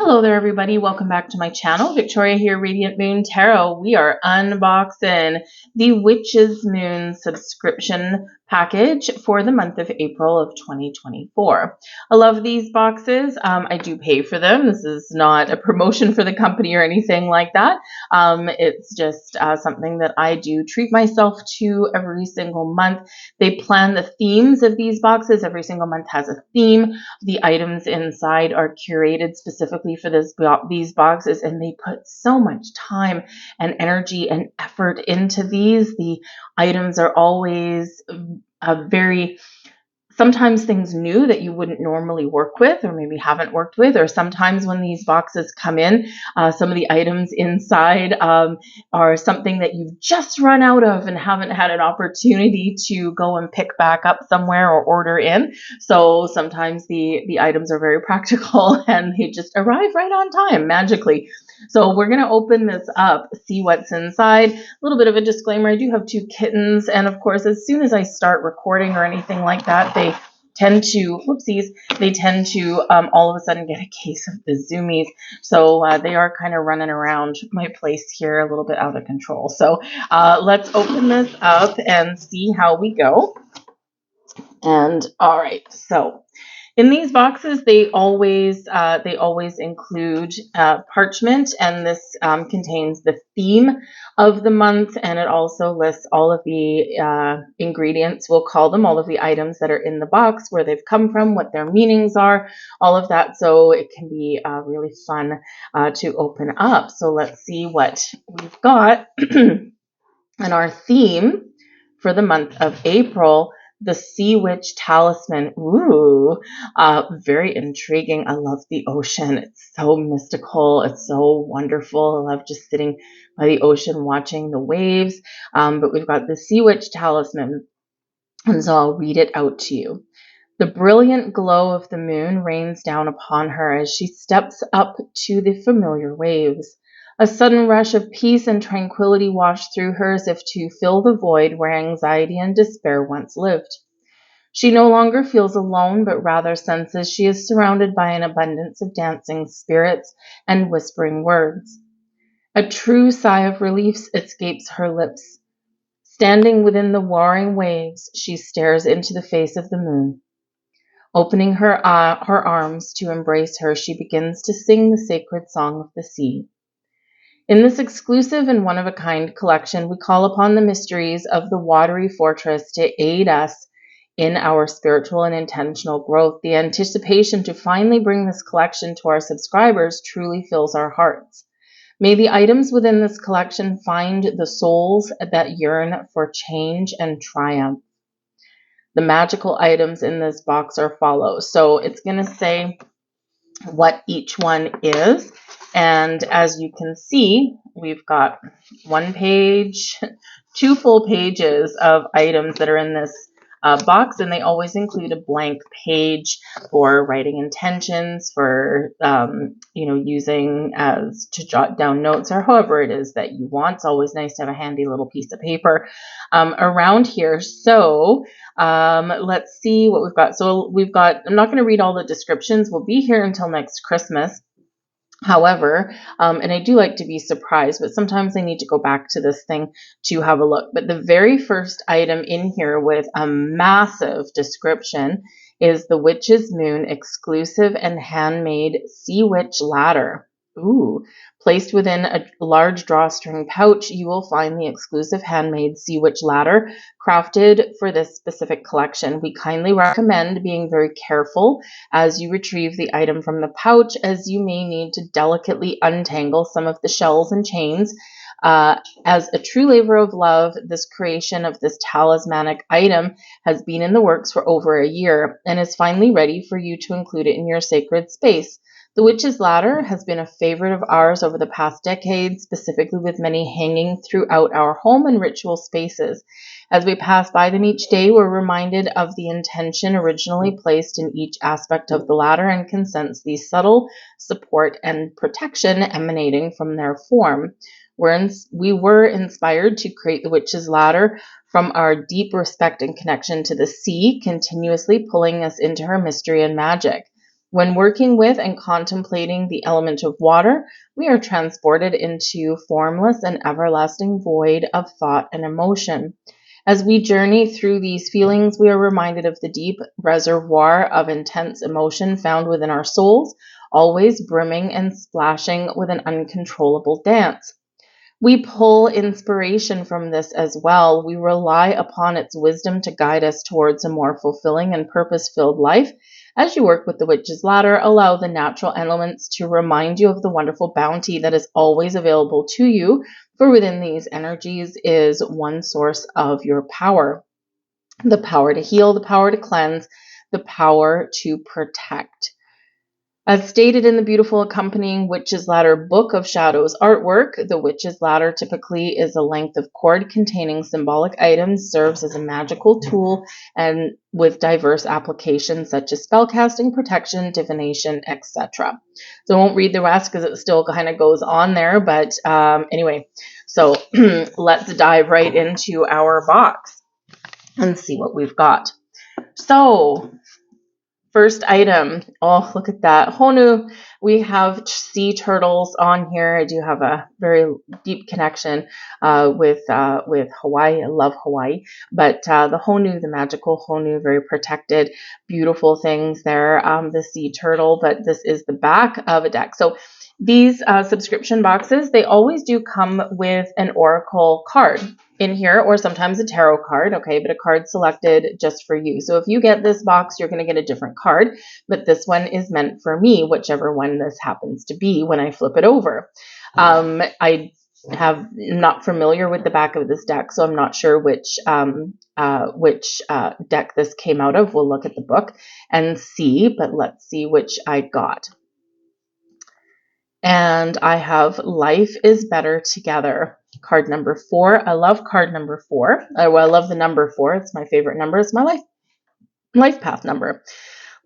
Hello there, everybody. Welcome back to my channel. Victoria here, Radiant Moon Tarot. We are unboxing the Witch's Moon subscription package for the month of April of 2024. I love these boxes. I do pay for them. This is not a promotion for the company or anything like that. It's just something that I do treat myself to every single month. They plan the themes of these boxes. Every single month has a theme. The items inside are curated specifically for these boxes, and they put so much time and energy and effort into these. The items are always sometimes things new that you wouldn't normally work with or maybe haven't worked with, or sometimes when these boxes come in, some of the items inside are something that you've just run out of and haven't had an opportunity to go and pick back up somewhere or order in. So sometimes the items are very practical and they just arrive right on time magically. So we're going to open this up, see what's inside. A little bit of a disclaimer, I do have 2 kittens, and of course, as soon as I start recording or anything like that, they tend to all of a sudden get a case of the zoomies. So they are kind of running around my place here a little bit out of control. So let's open this up and see how we go. And all right, so in these boxes, they always include parchment, and this contains the theme of the month, and it also lists all of the ingredients, we'll call them, all of the items that are in the box, where they've come from, what their meanings are, all of that. So it can be really fun to open up. So let's see what we've got. And our theme for the month of April, the Sea Witch Talisman. Ooh, very intriguing. I love the ocean. It's so mystical. It's so wonderful. I love just sitting by the ocean watching the waves. But we've got the Sea Witch Talisman, and so I'll read it out to you. The brilliant glow of the moon rains down upon her as she steps up to the familiar waves. A sudden rush of peace and tranquility washed through her as if to fill the void where anxiety and despair once lived. She no longer feels alone, but rather senses she is surrounded by an abundance of dancing spirits and whispering words. A true sigh of relief escapes her lips. Standing within the warring waves, she stares into the face of the moon. Opening her arms to embrace her, she begins to sing the sacred song of the sea. In this exclusive and one-of-a-kind collection, we call upon the mysteries of the watery fortress to aid us in our spiritual and intentional growth. The anticipation to finally bring this collection to our subscribers truly fills our hearts. May the items within this collection find the souls that yearn for change and triumph. The magical items in this box are follows. So it's going to say what each one is. And as you can see, we've got 1 page, 2 full pages of items that are in this box, and they always include a blank page for writing intentions, for using as to jot down notes, or however it is that you want. It's always nice to have a handy little piece of paper around here. So let's see what we've got. So I'm not going to read all the descriptions. We'll be here until next Christmas. However, and I do like to be surprised, but sometimes I need to go back to this thing to have a look. But the very first item in here with a massive description is the Witch's Moon exclusive and handmade Sea Witch ladder. Ooh. Placed within a large drawstring pouch, you will find the exclusive handmade Sea Witch ladder crafted for this specific collection. We kindly recommend being very careful as you retrieve the item from the pouch, as you may need to delicately untangle some of the shells and chains. As a true labor of love, this creation of this talismanic item has been in the works for over a year and is finally ready for you to include it in your sacred space. The Witch's Ladder has been a favorite of ours over the past decades, specifically with many hanging throughout our home and ritual spaces. As we pass by them each day, we're reminded of the intention originally placed in each aspect of the ladder and can sense the subtle support and protection emanating from their form. We were inspired to create the Witch's Ladder from our deep respect and connection to the sea, continuously pulling us into her mystery and magic. When working with and contemplating the element of water, we are transported into formless and everlasting void of thought and emotion. As we journey through these feelings, we are reminded of the deep reservoir of intense emotion found within our souls, always brimming and splashing with an uncontrollable dance. We pull inspiration from this as well. We rely upon its wisdom to guide us towards a more fulfilling and purpose-filled life. As you work with the Witch's Ladder, allow the natural elements to remind you of the wonderful bounty that is always available to you, for within these energies is one source of your power. The power to heal, the power to cleanse, the power to protect. As stated in the beautiful accompanying Witch's Ladder Book of Shadows artwork, the Witch's Ladder typically is a length of cord containing symbolic items, serves as a magical tool, and with diverse applications such as spellcasting, protection, divination, etc. So I won't read the rest because it still kind of goes on there, but anyway, so let's dive right into our box and see what we've got. So, first item, oh, look at that. Honu, we have sea turtles on here. I do have a very deep connection with Hawaii. I love Hawaii. But the Honu, the magical Honu, very protected, beautiful things there. The sea turtle, but this is the back of a deck. So these subscription boxes, they always do come with an oracle card in here, or sometimes a tarot card, okay, but a card selected just for you. So if you get this box, you're going to get a different card, but this one is meant for me, whichever one this happens to be when I flip it over. I have not familiar with the back of this deck, so I'm not sure which deck this came out of. We'll look at the book and see, but let's see which I got. And I have Life is Better Together. Card number 4. I love card number 4. I love the number 4. It's my favorite number. It's my life path number.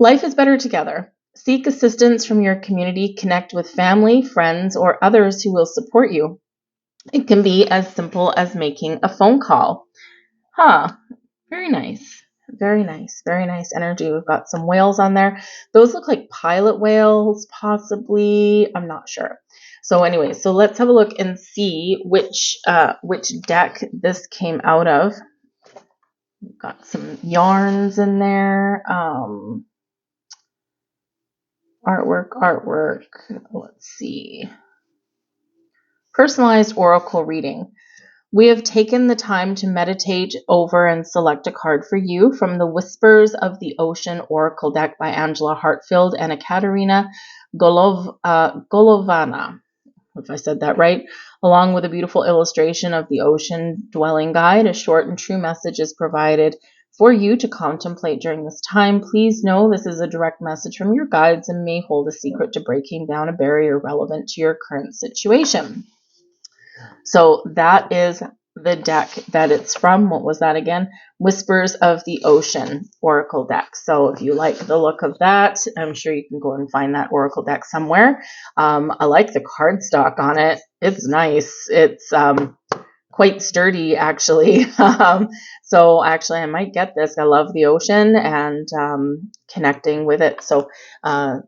Life is better together. Seek assistance from your community. Connect with family, friends, or others who will support you. It can be as simple as making a phone call. Very nice. Very nice. Very nice energy. We've got some whales on there. Those look like pilot whales, possibly. I'm not sure. So anyway, so let's have a look and see which deck this came out of. We've got some yarns in there. Artwork. Let's see. Personalized oracle reading. We have taken the time to meditate over and select a card for you from the Whispers of the Ocean Oracle deck by Angela Hartfield and Ekaterina Golovana, if I said that right. Along with a beautiful illustration of the ocean dwelling guide, a short and true message is provided for you to contemplate during this time. Please know this is a direct message from your guides and may hold a secret to breaking down a barrier relevant to your current situation. So that is the deck that it's from. What was that again? Whispers of the Ocean Oracle deck. So if you like the look of that, I'm sure you can go and find that Oracle deck somewhere. I like the cardstock on it. It's nice. It's quite sturdy, actually. So actually, I might get this. I love the ocean and connecting with it. So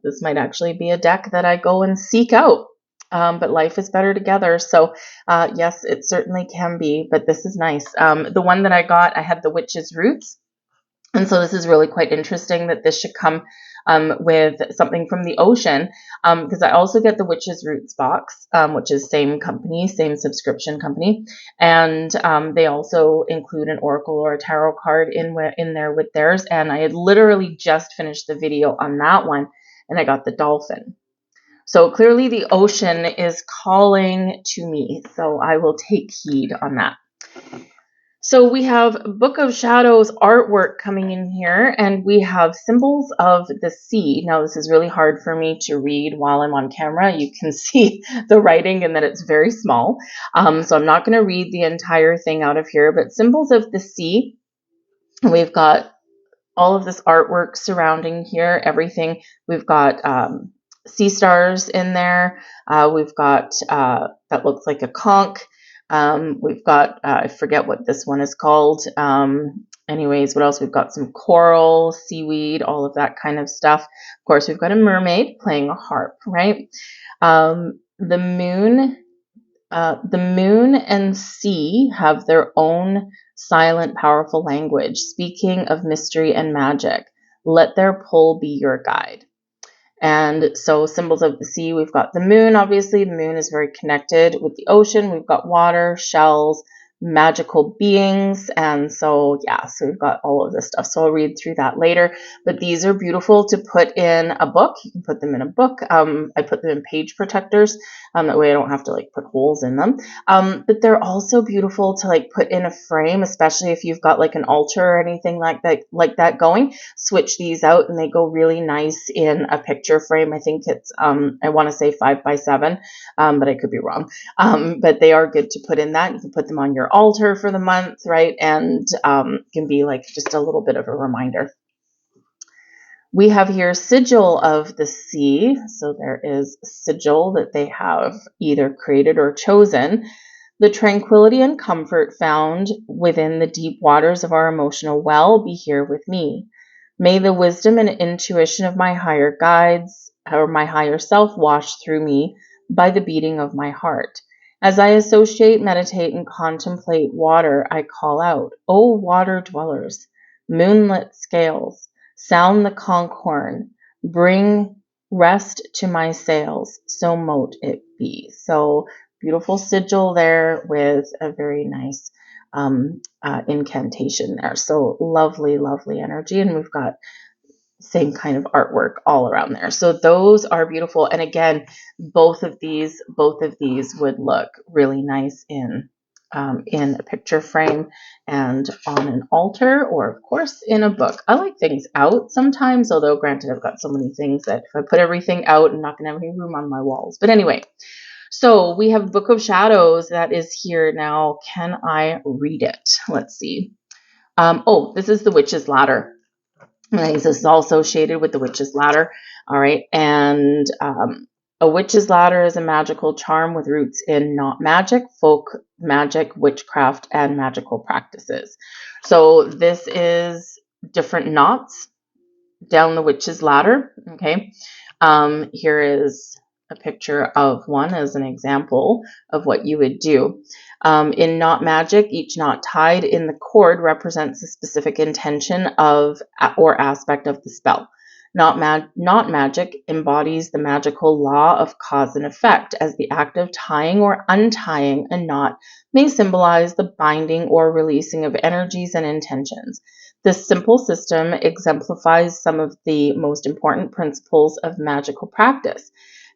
this might actually be a deck that I go and seek out. But life is better together. So yes, it certainly can be, but this is nice. The one that I got, I had the Witch's Roots. And so this is really quite interesting that this should come with something from the ocean, because I also get the Witch's Roots box, which is same company, same subscription company. And they also include an oracle or a tarot card in there with theirs. And I had literally just finished the video on that one, and I got the dolphin. So clearly the ocean is calling to me, so I will take heed on that. So we have Book of Shadows artwork coming in here, and we have symbols of the sea. Now this is really hard for me to read while I'm on camera. You can see the writing and that it's very small. So I'm not going to read the entire thing out of here, but symbols of the sea. We've got all of this artwork surrounding here, everything. We've got sea stars in there. We've got that looks like a conch. We've got I forget what this one is called. Anyways, what else? We've got some coral, seaweed, all of that kind of stuff. Of course, we've got a mermaid playing a harp, right? The moon and sea have their own silent, powerful language, speaking of mystery and magic. Let their pull be your guide. And so symbols of the sea, we've got the moon, obviously. The moon is very connected with the ocean. We've got water, shells, magical beings. And so, yeah, so we've got all of this stuff. So I'll read through that later. But these are beautiful to put in a book. You can put them in a book. I put them in page protectors. That way I don't have to like put holes in them. But they're also beautiful to like put in a frame, especially if you've got like an altar or anything like that going. Switch these out and they go really nice in a picture frame. I think it's, I want to say 5x7, but I could be wrong. But they are good to put in that. You can put them on your altar for the month, right? And can be like just a little bit of a reminder. We have here sigil of the sea. So there is sigil that they have either created or chosen. The tranquility and comfort found within the deep waters of our emotional well be here with me. May the wisdom and intuition of my higher guides or my higher self wash through me by the beating of my heart. As I associate, meditate, and contemplate water, I call out, O water dwellers, moonlit scales, sound the conch horn, bring rest to my sails, so mote it be. So beautiful sigil there with a very nice incantation there. So lovely, lovely energy. And we've got same kind of artwork all around there. So those are beautiful. And again, both of these would look really nice in a picture frame and on an altar, or of course in a book. I like things out sometimes, although granted I've got so many things that if I put everything out, I'm not going to have any room on my walls. But anyway, so we have Book of Shadows that is here now. Can I read it? Let's see. Oh, this is the Witch's Ladder. This is all associated with the Witch's Ladder. All right. And a Witch's Ladder is a magical charm with roots in not magic, folk magic, witchcraft, and magical practices. So this is different knots down the Witch's Ladder. Okay. Here is a picture of one as an example of what you would do. In knot magic, each knot tied in the cord represents a specific intention of or aspect of the spell. Knot magic embodies the magical law of cause and effect, as the act of tying or untying a knot may symbolize the binding or releasing of energies and intentions. This simple system exemplifies some of the most important principles of magical practice.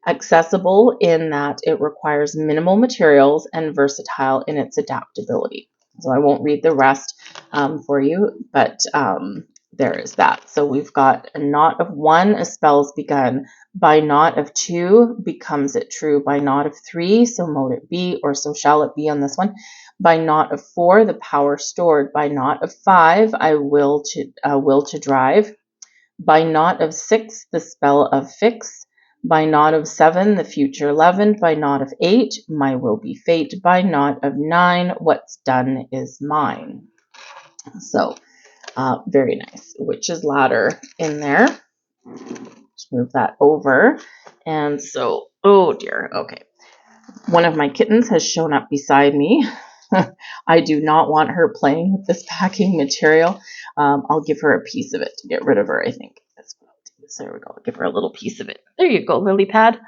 Accessible in that it requires minimal materials and versatile in its adaptability. So I won't read the rest for you, but there is that. So we've got a knot of 1, a spell is begun. By knot of 2, becomes it true. By knot of 3, so mote it be, or so shall it be on this one. By knot of 4, the power stored. By knot of 5, I will to drive. By knot of 6, the spell of fix. By knot of 7, the future leavened. By knot of 8, my will be fate. By knot of 9, what's done is mine. So very nice. Witch's Ladder in there. Let's move that over. And so, oh dear, okay. One of my kittens has shown up beside me. I do not want her playing with this packing material. I'll give her a piece of it to get rid of her, I think. That's what I'll do. So there we go. I'll give her a little piece of it. There you go, lily pad.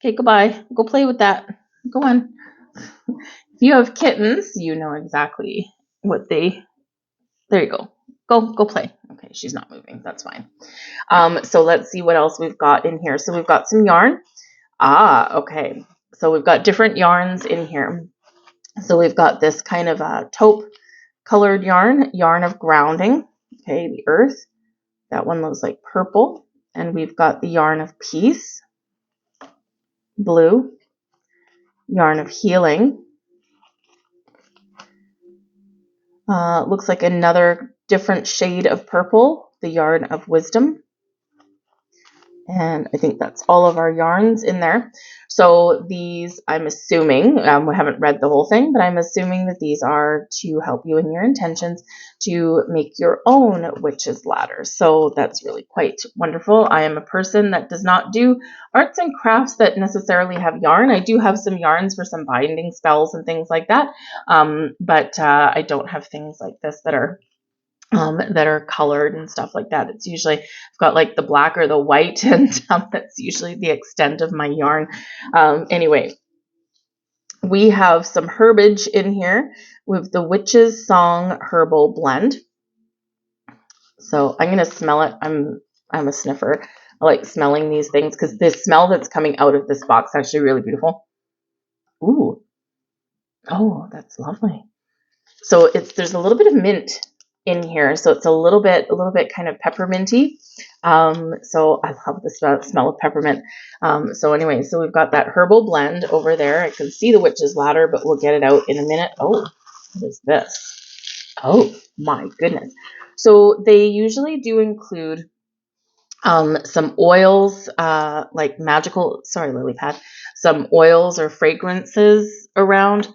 Okay, goodbye. Go play with that. Go on. If you have kittens, you know exactly what they... There you go. Go play. Okay, she's not moving. That's fine. So let's see what else we've got in here. So we've got some yarn. Okay. So we've got different yarns in here. So we've got this kind of a taupe colored yarn of grounding. Okay, the earth. That one looks like purple. And we've got the yarn of peace, blue, yarn of healing. Looks like another different shade of purple, the yarn of wisdom. And I think that's all of our yarns in there. So these, I'm assuming, we haven't read the whole thing, but I'm assuming that these are to help you in your intentions to make your own witch's ladder. So that's really quite wonderful. I am a person that does not do arts and crafts that necessarily have yarn. I do have some yarns for some binding spells and things like that, but I don't have things like this that are colored and stuff like that. It's usually, I've got like the black or the white, and that's usually the extent of my yarn. Anyway, we have some herbage in here with the Witch's Song Herbal Blend. So I'm going to smell it. I'm a sniffer. I like smelling these things because the smell that's coming out of this box is actually really beautiful. Ooh. Oh, that's lovely. So there's a little bit of mint in here, so it's a little bit kind of pepperminty. So I love the smell of peppermint. So anyway, so we've got that herbal blend over there. I can see the witch's ladder, but we'll get it out in a minute. Oh, what is this? Oh my goodness. So they usually do include some oils, like magical, sorry, lily pad, some oils or fragrances around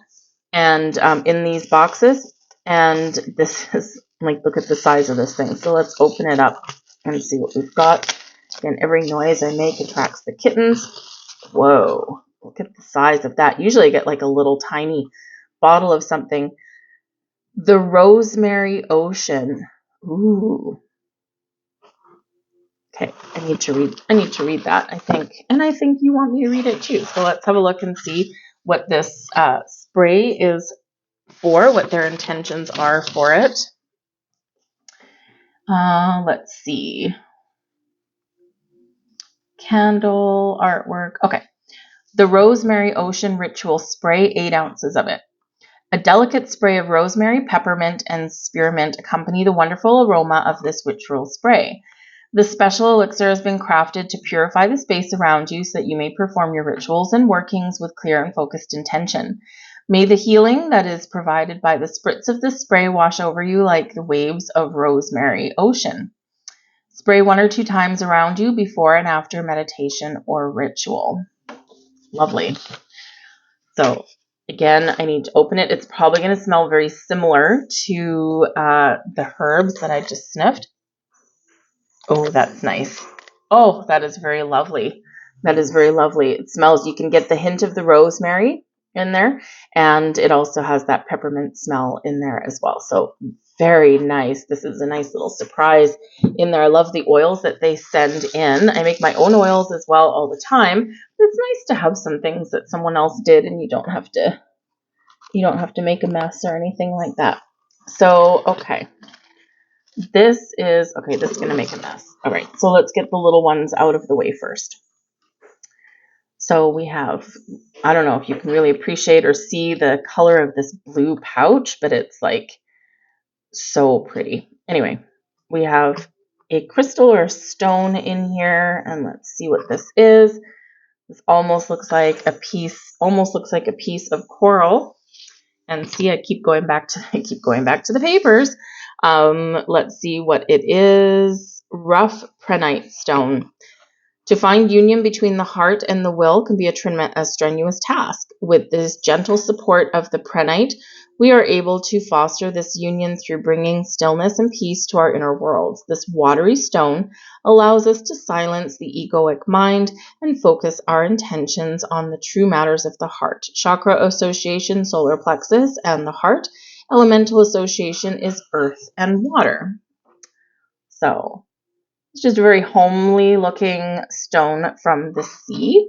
and in these boxes. And this is like, look at the size of this thing. So let's open it up and see what we've got. Again, every noise I make attracts the kittens. Whoa, look at the size of that. Usually I get like a little tiny bottle of something. The Rosemary Ocean. Ooh. Okay, I need to read that, I think. And I think you want me to read it too. So let's have a look and see what this spray is for, what their intentions are for it. Let's see. Candle, artwork. Okay. The Rosemary Ocean Ritual Spray, 8 ounces of it. A delicate spray of rosemary, peppermint, and spearmint accompany the wonderful aroma of this ritual spray. This special elixir has been crafted to purify the space around you so that you may perform your rituals and workings with clear and focused intention. May the healing that is provided by the spritz of this spray wash over you like the waves of Rosemary Ocean. Spray 1 or 2 times around you before and after meditation or ritual. Lovely. So again, I need to open it. It's probably going to smell very similar to the herbs that I just sniffed. Oh, that's nice. Oh, that is very lovely. That is very lovely. It smells, you can get the hint of the rosemary in there, and it also has that peppermint smell in there as well. So very nice. This is a nice little surprise in there. I love the oils that they send in. I make my own oils as well all the time. It's nice to have some things that someone else did and you don't have to make a mess or anything like that. So, okay. This is going to make a mess. All right, so let's get the little ones out of the way first. So we have, I don't know if you can really appreciate or see the color of this blue pouch, but it's like so pretty. Anyway, we have a crystal or stone in here, and let's see what this is. This almost looks like a piece of coral. And see, I keep going back to the papers. Let's see what it is. Rough prehnite stone. To find union between the heart and the will can be a strenuous task. With this gentle support of the prehnite, we are able to foster this union through bringing stillness and peace to our inner worlds. This watery stone allows us to silence the egoic mind and focus our intentions on the true matters of the heart. Chakra association, solar plexus, and the heart. Elemental association is earth and water. So it's just a very homely looking stone from the sea,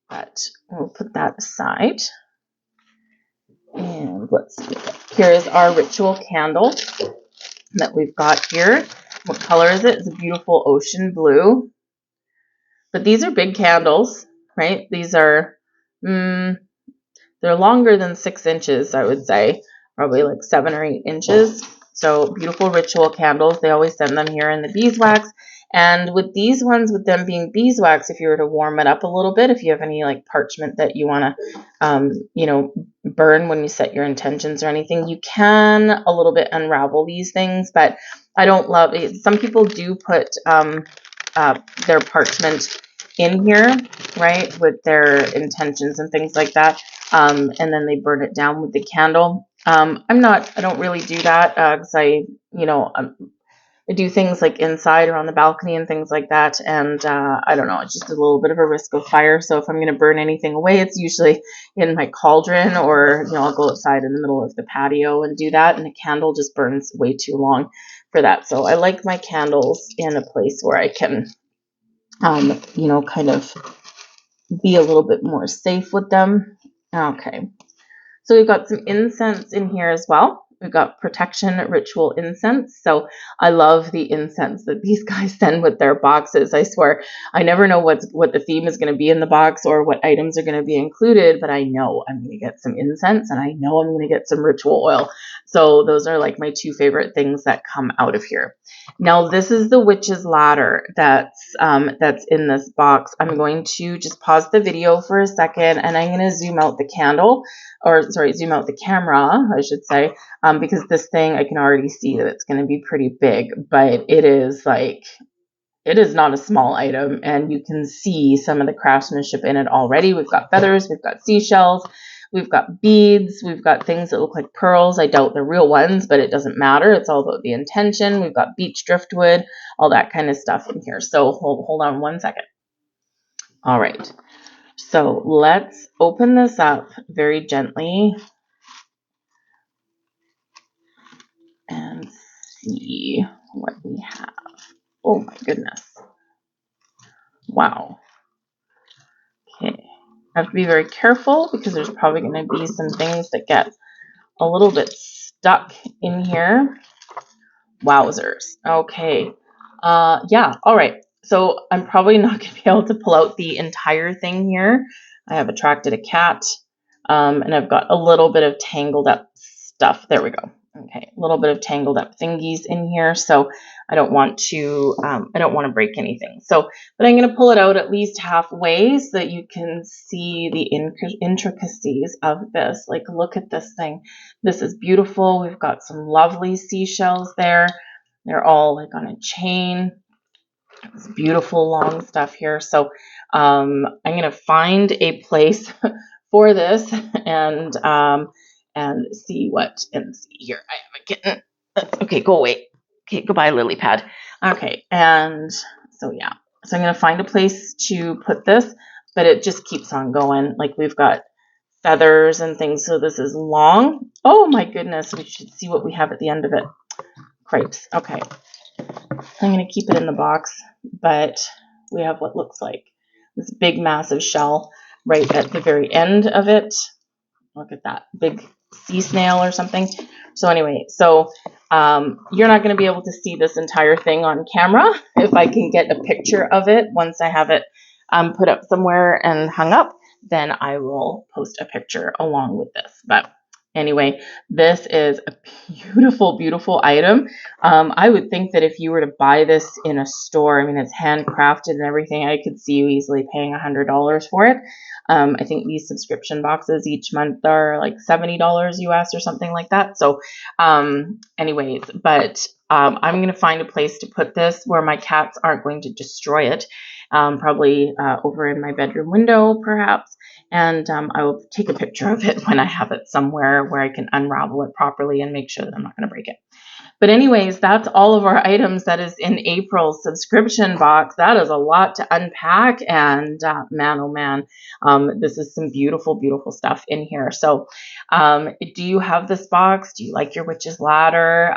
but we'll put that aside. And let's see. Here is our ritual candle that we've got here. What color is it? It's a beautiful ocean blue. But these are big candles, right? These are, they're longer than 6 inches, I would say. Probably like 7 or 8 inches. So beautiful ritual candles. They always send them here in the beeswax. And with these ones, with them being beeswax, if you were to warm it up a little bit, if you have any like parchment that you want to, burn when you set your intentions or anything, you can a little bit unravel these things. But I don't love it. Some people do put their parchment in here, right, with their intentions and things like that, and then they burn it down with the candle. I don't really do that because I do things like inside or on the balcony and things like that. And I don't know, it's just a little bit of a risk of fire. So if I'm going to burn anything away, it's usually in my cauldron, or, I'll go outside in the middle of the patio and do that. And a candle just burns way too long for that. So I like my candles in a place where I can, kind of be a little bit more safe with them. Okay. So we've got some incense in here as well. We've got protection ritual incense. So I love the incense that these guys send with their boxes. I swear, I never know what the theme is going to be in the box or what items are going to be included, but I know I'm going to get some incense and I know I'm going to get some ritual oil. So those are like my two favorite things that come out of here. Now this is the witch's ladder that's in this box. I'm going to just pause the video for a second and I'm going to zoom out the candle, or sorry, zoom out the camera, I should say, because this thing, I can already see that it's going to be pretty big, but it is not a small item, and you can see some of the craftsmanship in it already. We've got feathers, we've got seashells, we've got beads, we've got things that look like pearls. I doubt they're real ones, but it doesn't matter. It's all about the intention. We've got beech driftwood, all that kind of stuff in here. So hold on one second. All right. So let's open this up very gently and see what we have. Oh my goodness. Wow. Okay. I have to be very careful because there's probably going to be some things that get a little bit stuck in here. Wowzers. Okay. Yeah. All right. So I'm probably not going to be able to pull out the entire thing here. I have attracted a cat, and I've got a little bit of tangled up stuff. There we go. Okay, a little bit of tangled up thingies in here, so I don't want to break anything. So, but I'm going to pull it out at least halfway so that you can see the intricacies of this. Like, look at this thing. This is beautiful. We've got some lovely seashells there. They're all like on a chain. It's beautiful long stuff here. So I'm going to find a place for this and see what, and see here. I have a kitten. Okay, go away. Okay, goodbye, lily pad. Okay, and so yeah. So I'm going to find a place to put this, but it just keeps on going. Like, we've got feathers and things. So this is long. Oh my goodness. We should see what we have at the end of it. Crepes. Okay. I'm going to keep it in the box, but we have what looks like this big massive shell right at the very end of it. Look at that big sea snail or something. So anyway, you're not going to be able to see this entire thing on camera. If I can get a picture of it once I have it put up somewhere and hung up, then I will post a picture along with this. But anyway, this is a beautiful, beautiful item. I would think that if you were to buy this in a store, I mean, it's handcrafted and everything, I could see you easily paying $100 for it. I think these subscription boxes each month are like $70 US or something like that. So anyways, but I'm going to find a place to put this where my cats aren't going to destroy it. Probably over in my bedroom window, perhaps. And I will take a picture of it when I have it somewhere where I can unravel it properly and make sure that I'm not going to break it. But anyways, that's all of our items that is in April's subscription box. That is a lot to unpack, and man, oh man, this is some beautiful, beautiful stuff in here. So do you have this box? Do you like your witch's ladder?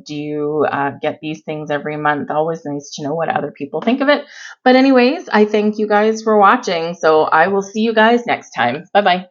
Do you get these things every month? Always nice to know what other people think of it. But anyways, I thank you guys for watching. So I will see you guys next time. Bye-bye.